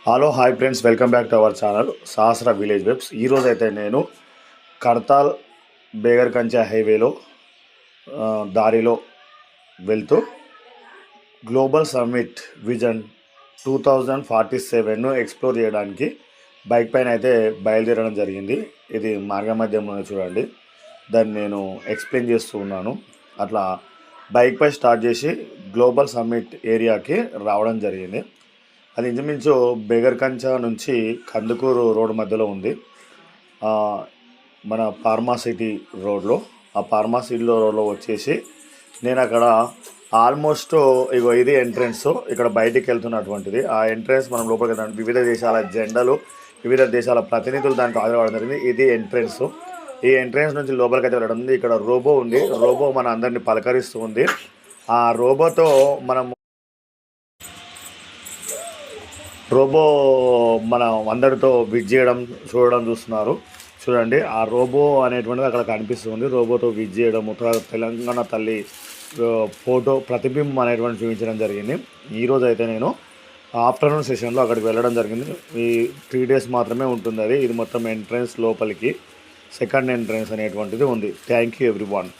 Hello hi friends, welcome back to our channel Sahasra village vibes. ఈరోజు అయితే నేను కడతాల్ బేగర్ కంచా హైవేలో దారిలో వెళ్తూ గ్లోబల్ సమ్మిట్ విజన్ 2047ను ఎక్స్ప్లోర్ చేయడానికి బైక్ పైన అయితే బయలుదేరడం జరిగింది. ఇది మార్గ మధ్యంలో చూడండి, దాన్ని నేను ఎక్స్ప్లెయిన్ చేస్తూ ఉన్నాను. అట్లా బైక్ పై స్టార్ట్ చేసి గ్లోబల్ సమ్మిట్ ఏరియాకి రావడం జరిగింది. అది ఇంచుమించు బేగర్ కంచా నుంచి కందుకూరు రోడ్ మధ్యలో ఉంది. మన ఫార్మాసిటీ రోడ్లో, ఆ ఫార్మాసిటీ రోడ్లో వచ్చేసి నేను అక్కడ ఆల్మోస్ట్ ఇది ఎంట్రన్స్. ఇక్కడ బయటికి వెళ్తున్నటువంటిది ఆ ఎంట్రన్స్. మనం లోపలికి వెళ్తాం. వివిధ దేశాల జెండాలు, వివిధ దేశాల ప్రతినిధులు దానికి హాజరవడం జరిగింది. ఇది ఎంట్రన్స్. ఈ ఎంట్రన్స్ నుంచి లోపలికి అయితే వెళ్ళడం ఉంది. ఇక్కడ రోబో ఉంది. రోబో మన అందరినీ పలకరిస్తూ ఉంది. ఆ రోబోతో రోబో మన అందరితో విజ్ చేయడం చూస్తున్నారు. చూడండి, ఆ రోబో అనేటువంటిది అక్కడ కనిపిస్తుంది. రోబోతో విజ్ చేయడం, తెలంగాణ తల్లి ఫోటో ప్రతిబింబం అనేటువంటి చూపించడం జరిగింది. ఈరోజు అయితే నేను ఆఫ్టర్నూన్ సెషన్లో అక్కడికి వెళ్ళడం జరిగింది. ఈ 3 days మాత్రమే ఉంటుంది. ఇది మొత్తం ఎంట్రన్స్ లోపలికి. సెకండ్ ఎంట్రన్స్ అనేటువంటిది ఉంది. Thank you everyone.